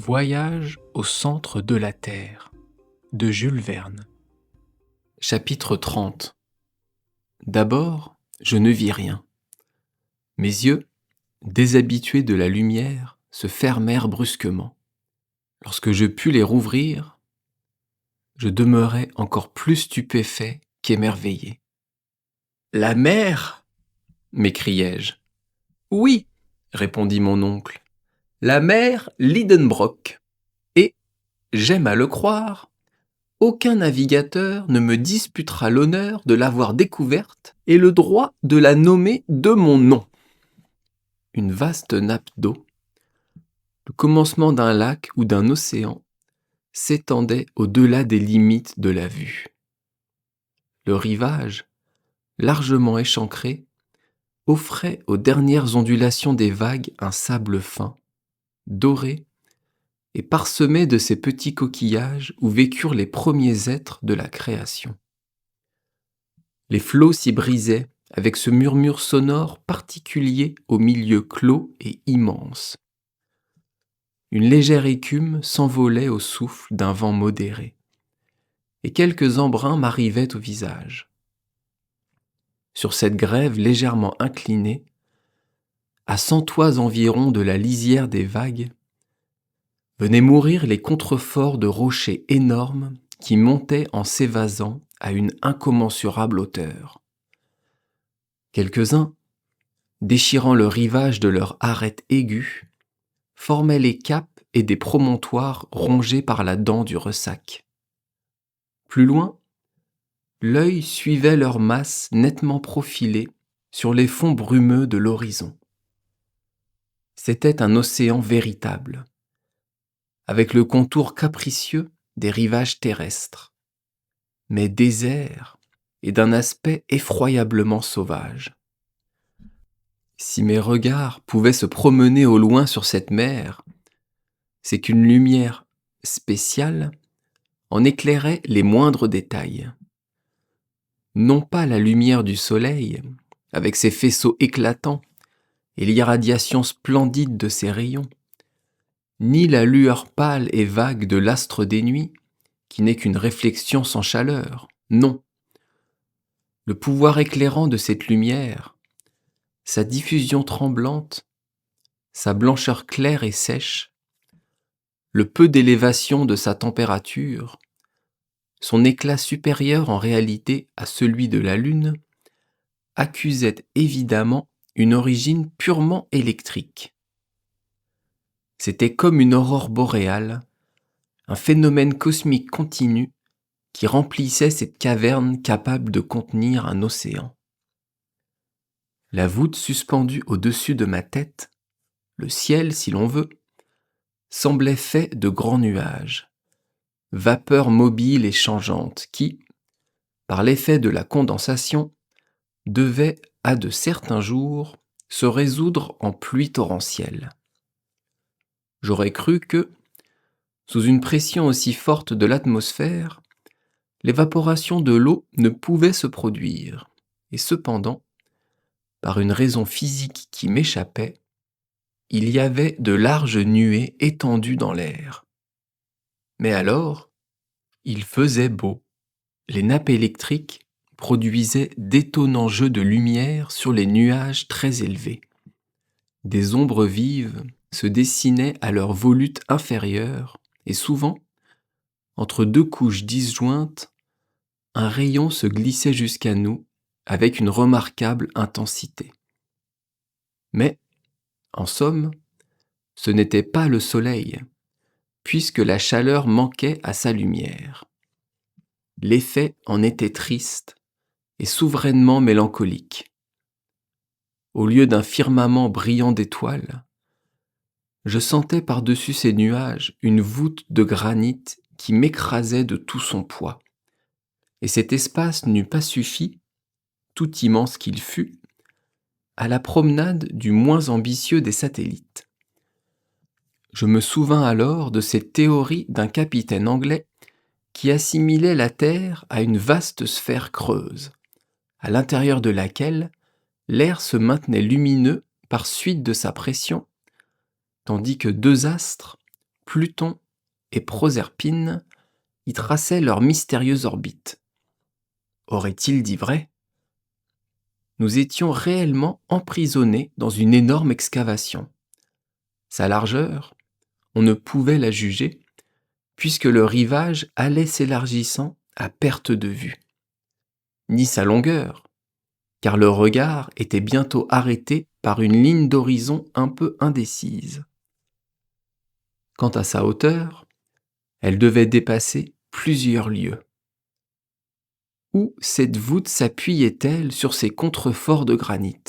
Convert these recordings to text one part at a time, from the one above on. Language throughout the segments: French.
Voyage au centre de la Terre de Jules Verne. Chapitre 30. D'abord, je ne vis rien. Mes yeux, déshabitués de la lumière, se fermèrent brusquement. Lorsque je pus les rouvrir, je demeurai encore plus stupéfait qu'émerveillé. « La mer !» m'écriai-je. « Oui, » répondit mon oncle, « la mer Lidenbrock. Et, j'aime à le croire, aucun navigateur ne me disputera l'honneur de l'avoir découverte et le droit de la nommer de mon nom. » Une vaste nappe d'eau, le commencement d'un lac ou d'un océan, s'étendait au-delà des limites de la vue. Le rivage, largement échancré, offrait aux dernières ondulations des vagues un sable fin, doré et parsemé de ces petits coquillages où vécurent les premiers êtres de la création. Les flots s'y brisaient avec ce murmure sonore particulier au milieu clos et immense. Une légère écume s'envolait au souffle d'un vent modéré, et quelques embruns m'arrivaient au visage. Sur cette grève légèrement inclinée, à 100 toises environ de la lisière des vagues, venaient mourir les contreforts de rochers énormes qui montaient en s'évasant à une incommensurable hauteur. Quelques-uns, déchirant le rivage de leur arête aiguë, formaient les caps et des promontoires rongés par la dent du ressac. Plus loin, l'œil suivait leur masse nettement profilée sur les fonds brumeux de l'horizon. C'était un océan véritable, avec le contour capricieux des rivages terrestres, mais désert et d'un aspect effroyablement sauvage. Si mes regards pouvaient se promener au loin sur cette mer, c'est qu'une lumière spéciale en éclairait les moindres détails. Non pas la lumière du soleil, avec ses faisceaux éclatants et l'irradiation splendide de ses rayons, ni la lueur pâle et vague de l'astre des nuits, qui n'est qu'une réflexion sans chaleur, non. Le pouvoir éclairant de cette lumière, sa diffusion tremblante, sa blancheur claire et sèche, le peu d'élévation de sa température, son éclat supérieur en réalité à celui de la Lune, accusait évidemment une origine purement électrique. C'était comme une aurore boréale, un phénomène cosmique continu qui remplissait cette caverne capable de contenir un océan. La voûte suspendue au-dessus de ma tête, le ciel si l'on veut, semblait fait de grands nuages, vapeurs mobiles et changeantes qui, par l'effet de la condensation, devaient, à de certains jours, se résoudre en pluie torrentielle. J'aurais cru que, sous une pression aussi forte de l'atmosphère, l'évaporation de l'eau ne pouvait se produire, et cependant, par une raison physique qui m'échappait, il y avait de larges nuées étendues dans l'air. Mais alors, il faisait beau. Les nappes électriques produisaient d'étonnants jeux de lumière sur les nuages très élevés. Des ombres vives se dessinaient à leur volute inférieure et souvent, entre deux couches disjointes, un rayon se glissait jusqu'à nous avec une remarquable intensité. Mais, en somme, ce n'était pas le soleil, puisque la chaleur manquait à sa lumière. L'effet en était triste et souverainement mélancolique. Au lieu d'un firmament brillant d'étoiles, je sentais par-dessus ces nuages une voûte de granit qui m'écrasait de tout son poids. Et cet espace n'eût pas suffi, tout immense qu'il fût, à la promenade du moins ambitieux des satellites. Je me souvins alors de cette théorie d'un capitaine anglais qui assimilait la Terre à une vaste sphère creuse, à l'intérieur de laquelle l'air se maintenait lumineux par suite de sa pression, tandis que deux astres, Pluton et Proserpine y traçaient leur mystérieuse orbite. Aurait-il dit vrai ? Nous étions réellement emprisonnés dans une énorme excavation. Sa largeur, on ne pouvait la juger, puisque le rivage allait s'élargissant à perte de vue. Ni sa longueur, car le regard était bientôt arrêté par une ligne d'horizon un peu indécise. Quant à sa hauteur, elle devait dépasser plusieurs lieues. Où cette voûte s'appuyait-elle sur ces contreforts de granit ?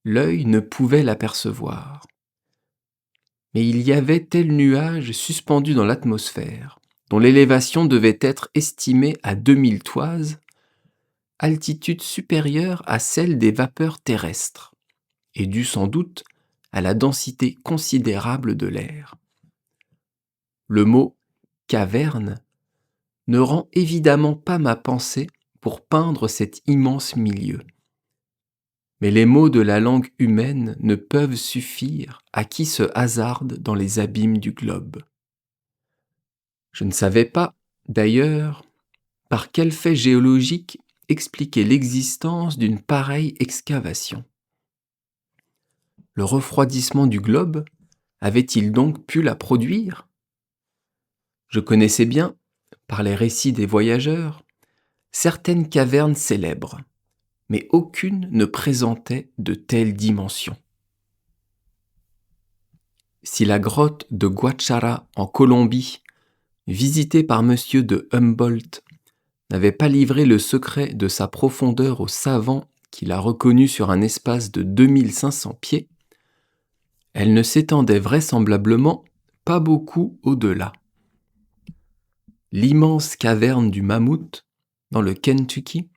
L'œil ne pouvait l'apercevoir. Mais il y avait tel nuage suspendu dans l'atmosphère, dont l'élévation devait être estimée à 2000 toises, altitude supérieure à celle des vapeurs terrestres, et due sans doute à la densité considérable de l'air. Le mot « caverne » ne rend évidemment pas ma pensée pour peindre cet immense milieu. Mais les mots de la langue humaine ne peuvent suffire à qui se hasarde dans les abîmes du globe. Je ne savais pas, d'ailleurs, par quel fait géologique expliquer l'existence d'une pareille excavation. Le refroidissement du globe avait-il donc pu la produire ? Je connaissais bien, par les récits des voyageurs, certaines cavernes célèbres, mais aucune ne présentait de telles dimensions. Si la grotte de Guachara en Colombie, visitée par M. de Humboldt, n'avait pas livré le secret de sa profondeur aux savants qui l'a reconnue sur un espace de 2500 pieds, elle ne s'étendait vraisemblablement pas beaucoup au-delà. L'immense caverne du Mammouth, dans le Kentucky,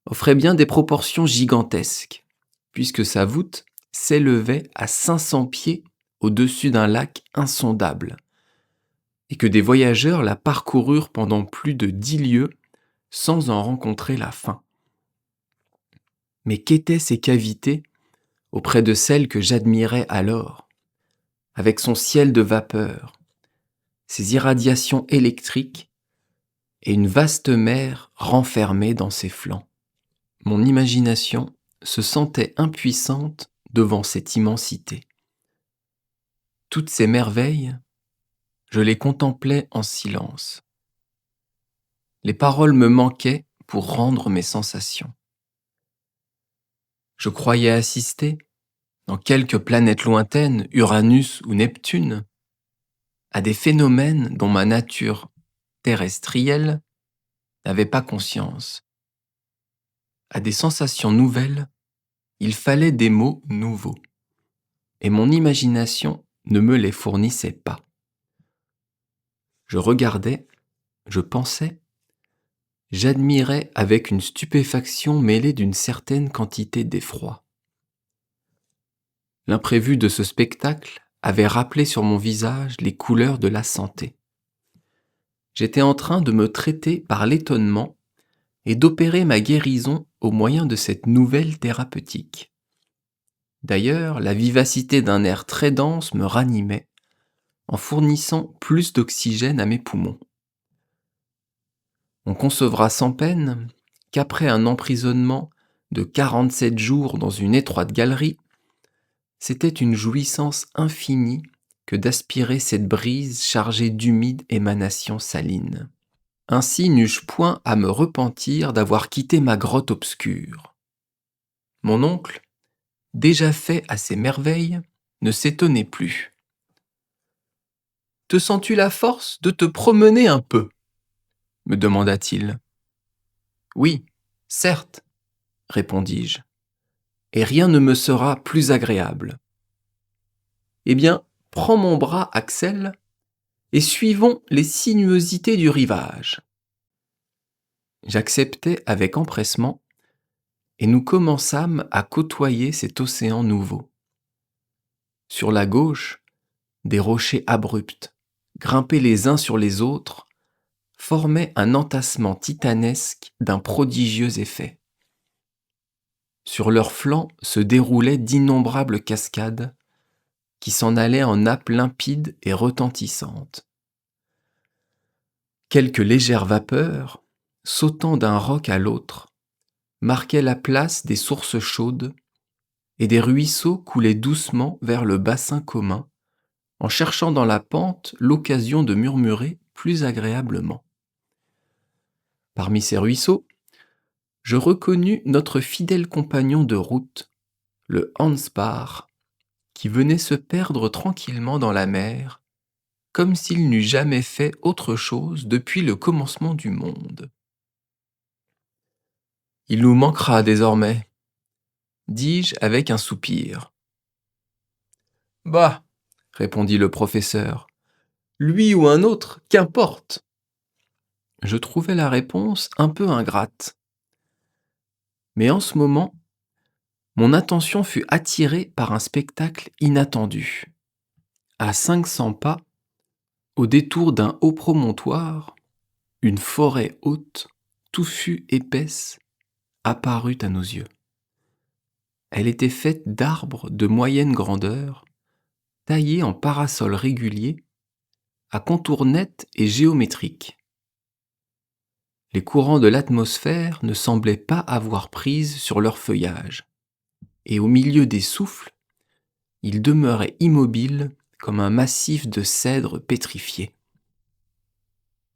offrait bien des proportions gigantesques, puisque sa voûte s'élevait à 500 pieds au-dessus d'un lac insondable, et que des voyageurs la parcoururent pendant plus de 10 lieues sans en rencontrer la fin. Mais qu'étaient ces cavités auprès de celles que j'admirais alors, avec son ciel de vapeur, ses irradiations électriques et une vaste mer renfermée dans ses flancs. Mon imagination se sentait impuissante devant cette immensité. Toutes ces merveilles, je les contemplais en silence. Les paroles me manquaient pour rendre mes sensations. Je croyais assister, dans quelque planète lointaine, Uranus ou Neptune, à des phénomènes dont ma nature terrestrielle n'avait pas conscience. À des sensations nouvelles, il fallait des mots nouveaux, et mon imagination ne me les fournissait pas. Je regardais, je pensais, j'admirais avec une stupéfaction mêlée d'une certaine quantité d'effroi. L'imprévu de ce spectacle avait rappelé sur mon visage les couleurs de la santé. J'étais en train de me traiter par l'étonnement et d'opérer ma guérison au moyen de cette nouvelle thérapeutique. D'ailleurs, la vivacité d'un air très dense me ranimait, en fournissant plus d'oxygène à mes poumons. On concevra sans peine qu'après un emprisonnement de 47 jours dans une étroite galerie, c'était une jouissance infinie que d'aspirer cette brise chargée d'humides émanations salines. Ainsi n'eus-je point à me repentir d'avoir quitté ma grotte obscure. Mon oncle, déjà fait à ces merveilles, ne s'étonnait plus. « Te sens-tu la force de te promener un peu ?» me demanda-t-il. « Oui, certes, répondis-je, et rien ne me sera plus agréable. » Eh bien, prends mon bras, Axel, et suivons les sinuosités du rivage. J'acceptai avec empressement, et nous commençâmes à côtoyer cet océan nouveau. Sur la gauche, des rochers abrupts, grimpés les uns sur les autres, formaient un entassement titanesque d'un prodigieux effet. Sur leurs flancs se déroulaient d'innombrables cascades, qui s'en allaient en nappes limpides et retentissantes. Quelques légères vapeurs, sautant d'un roc à l'autre, marquaient la place des sources chaudes, et des ruisseaux coulaient doucement vers le bassin commun, en cherchant dans la pente l'occasion de murmurer plus agréablement. Parmi ces ruisseaux, je reconnus notre fidèle compagnon de route, le Hanspaar, qui venait se perdre tranquillement dans la mer, comme s'il n'eût jamais fait autre chose depuis le commencement du monde. « Il nous manquera désormais, » dis-je avec un soupir. « Bah, » répondit le professeur, « lui ou un autre, qu'importe !» Je trouvais la réponse un peu ingrate. Mais en ce moment, mon attention fut attirée par un spectacle inattendu. À 500 pas, au détour d'un haut promontoire, une forêt haute, touffue, épaisse, apparut à nos yeux. Elle était faite d'arbres de moyenne grandeur, taillés en parasols réguliers, à contours nets et géométriques. Les courants de l'atmosphère ne semblaient pas avoir prise sur leur feuillage, et au milieu des souffles, ils demeuraient immobiles comme un massif de cèdres pétrifiés.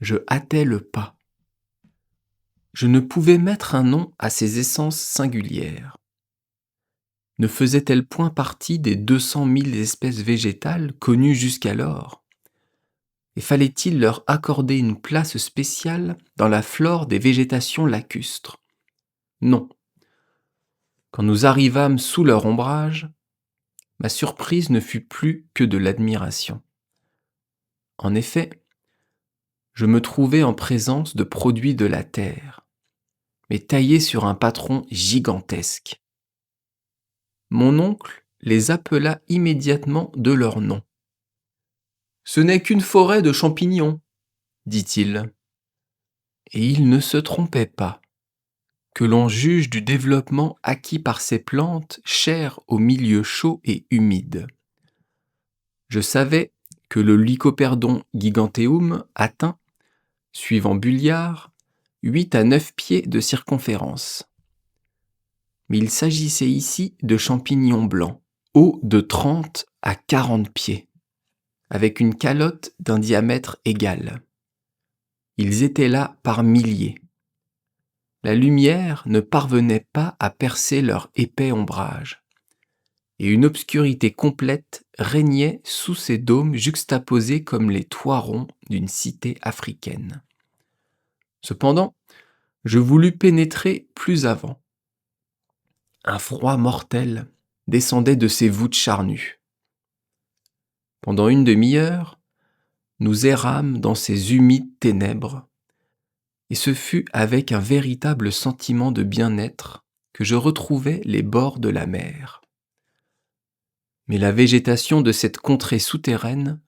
Je hâtais le pas. Je ne pouvais mettre un nom à ces essences singulières. Ne faisaient-elles point partie des 200 000 espèces végétales connues jusqu'alors ? Et fallait-il leur accorder une place spéciale dans la flore des végétations lacustres ? Non. Quand nous arrivâmes sous leur ombrage, ma surprise ne fut plus que de l'admiration. En effet, je me trouvais en présence de produits de la terre, mais taillés sur un patron gigantesque. Mon oncle les appela immédiatement de leur nom. « Ce n'est qu'une forêt de champignons, » dit-il. Et il ne se trompait pas, que l'on juge du développement acquis par ces plantes chères aux milieux chauds et humides. Je savais que le Lycoperdon giganteum atteint, suivant Bulliard, 8 à 9 pieds de circonférence. Mais il s'agissait ici de champignons blancs, hauts de 30 à 40 pieds, avec une calotte d'un diamètre égal. Ils étaient là par milliers. La lumière ne parvenait pas à percer leur épais ombrage, et une obscurité complète régnait sous ces dômes juxtaposés comme les toits ronds d'une cité africaine. Cependant, je voulus pénétrer plus avant. Un froid mortel descendait de ces voûtes charnues. Pendant une demi-heure, nous errâmes dans ces humides ténèbres, et ce fut avec un véritable sentiment de bien-être que je retrouvai les bords de la mer. Mais la végétation de cette contrée souterraine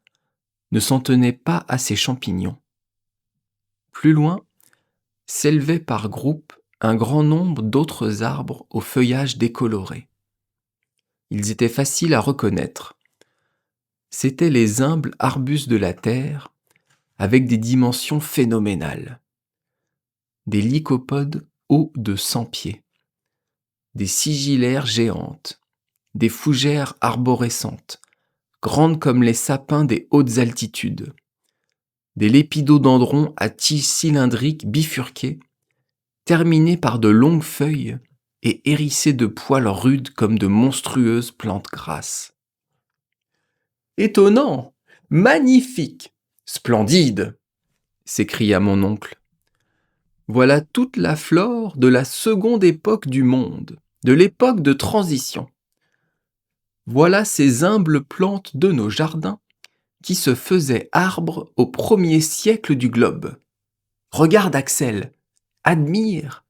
ne s'en tenait pas à ces champignons. Plus loin, s'élevait par groupes un grand nombre d'autres arbres au feuillage décoloré. Ils étaient faciles à reconnaître. C'étaient les humbles arbustes de la terre, avec des dimensions phénoménales. Des lycopodes hauts de 100 pieds, des sigillaires géantes, des fougères arborescentes, grandes comme les sapins des hautes altitudes, des lépidodendrons à tiges cylindriques bifurquées, terminés par de longues feuilles et hérissés de poils rudes comme de monstrueuses plantes grasses. « Étonnant, magnifique, splendide !» s'écria mon oncle. « Voilà toute la flore de la seconde époque du monde, de l'époque de transition. Voilà ces humbles plantes de nos jardins qui se faisaient arbres au premier siècle du globe. Regarde, Axel, admire.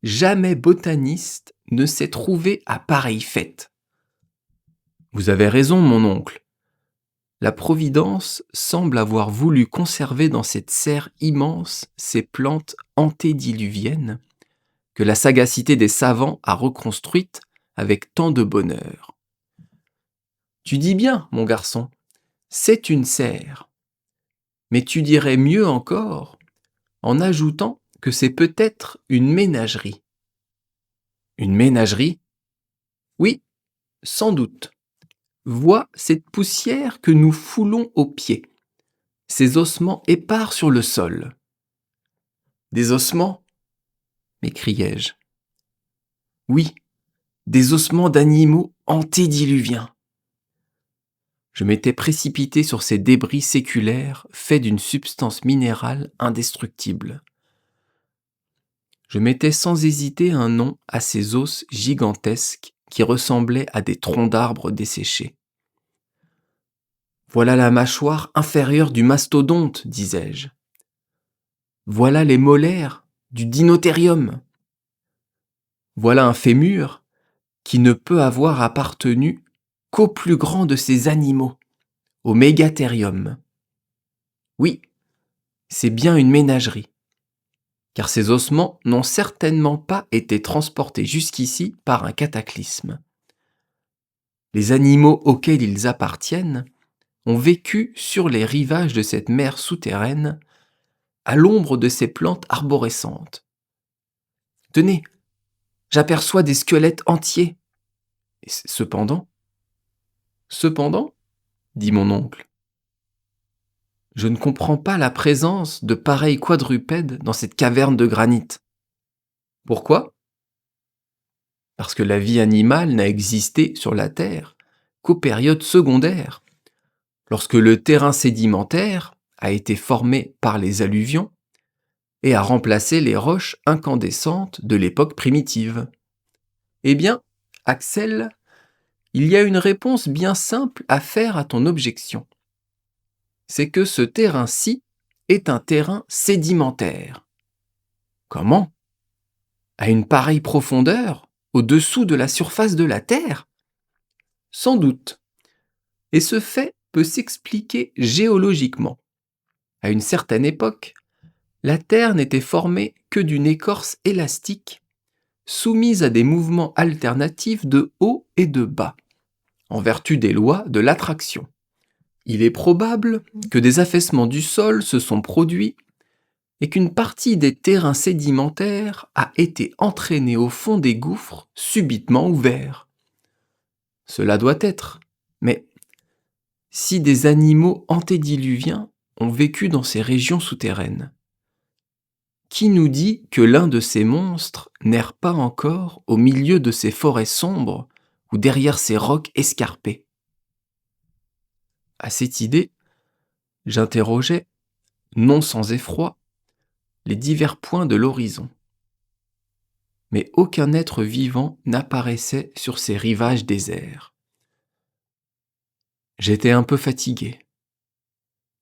Jamais botaniste ne s'est trouvé à pareille fête. » Vous avez raison, mon oncle. La Providence semble avoir voulu conserver dans cette serre immense ces plantes antédiluviennes que la sagacité des savants a reconstruites avec tant de bonheur. Tu dis bien, mon garçon, c'est une serre. Mais tu dirais mieux encore en ajoutant que c'est peut-être une ménagerie. Une ménagerie? Oui, sans doute. Vois cette poussière que nous foulons aux pieds, ces ossements épars sur le sol. Des ossements? M'écriai-je. Oui, des ossements d'animaux antédiluviens. Je m'étais précipité sur ces débris séculaires faits d'une substance minérale indestructible. Je mettais sans hésiter un nom à ces os gigantesques qui ressemblaient à des troncs d'arbres desséchés. Voilà la mâchoire inférieure du mastodonte, disais-je. Voilà les molaires du dinothérium. Voilà un fémur qui ne peut avoir appartenu qu'au plus grand de ces animaux, au mégathérium. Oui, c'est bien une ménagerie, car ces ossements n'ont certainement pas été transportés jusqu'ici par un cataclysme. Les animaux auxquels ils appartiennent ont vécu sur les rivages de cette mer souterraine, à l'ombre de ces plantes arborescentes. Tenez, j'aperçois des squelettes entiers. Et cependant, dit mon oncle, je ne comprends pas la présence de pareils quadrupèdes dans cette caverne de granit. Pourquoi? Parce que la vie animale n'a existé sur la Terre qu'aux périodes secondaires, lorsque le terrain sédimentaire a été formé par les alluvions et a remplacé les roches incandescentes de l'époque primitive. Eh bien, Axel, il y a une réponse bien simple à faire à ton objection. C'est que ce terrain-ci est un terrain sédimentaire. Comment? À une pareille profondeur, au-dessous de la surface de la Terre? Sans doute. Et ce fait peut s'expliquer géologiquement. À une certaine époque, la Terre n'était formée que d'une écorce élastique, soumise à des mouvements alternatifs de haut et de bas, en vertu des lois de l'attraction. Il est probable que des affaissements du sol se sont produits et qu'une partie des terrains sédimentaires a été entraînée au fond des gouffres subitement ouverts. Cela doit être, mais si des animaux antédiluviens ont vécu dans ces régions souterraines, qui nous dit que l'un de ces monstres n'erre pas encore au milieu de ces forêts sombres ou derrière ces rocs escarpés? À cette idée, j'interrogeais, non sans effroi, les divers points de l'horizon. Mais aucun être vivant n'apparaissait sur ces rivages déserts. J'étais un peu fatigué.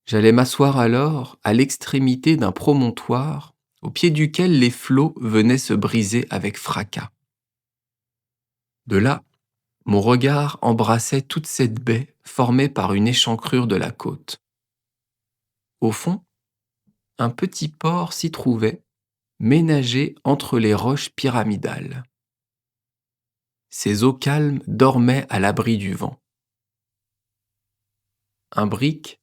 J'allais m'asseoir alors à l'extrémité d'un promontoire au pied duquel les flots venaient se briser avec fracas. De là, mon regard embrassait toute cette baie formée par une échancrure de la côte. Au fond, un petit port s'y trouvait, ménagé entre les roches pyramidales. Ses eaux calmes dormaient à l'abri du vent. Un brick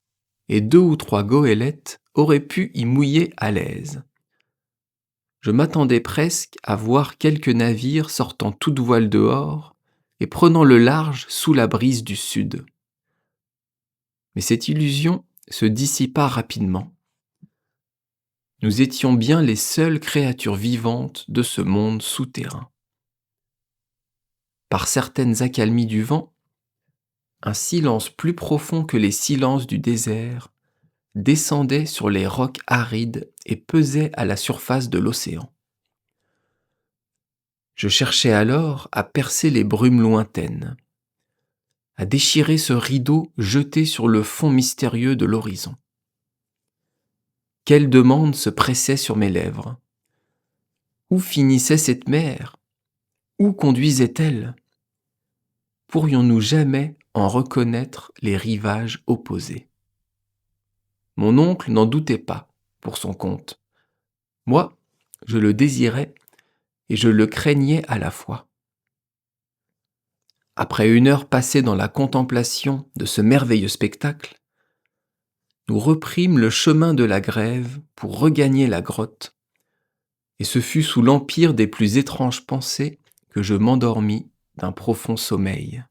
et 2 ou 3 goélettes auraient pu y mouiller à l'aise. Je m'attendais presque à voir quelques navires sortant toute voile dehors et prenant le large sous la brise du sud. Mais cette illusion se dissipa rapidement. Nous étions bien les seules créatures vivantes de ce monde souterrain. Par certaines accalmies du vent, un silence plus profond que les silences du désert descendait sur les rocs arides et pesait à la surface de l'océan. Je cherchais alors à percer les brumes lointaines, à déchirer ce rideau jeté sur le fond mystérieux de l'horizon. Quelle demande se pressait sur mes lèvres? Où finissait cette mer? Où conduisait-elle? Pourrions-nous jamais en reconnaître les rivages opposés? Mon oncle n'en doutait pas, pour son compte. Moi, je le désirais et je le craignais à la fois. Après 1 heure passée dans la contemplation de ce merveilleux spectacle, nous reprîmes le chemin de la grève pour regagner la grotte, et ce fut sous l'empire des plus étranges pensées que je m'endormis d'un profond sommeil.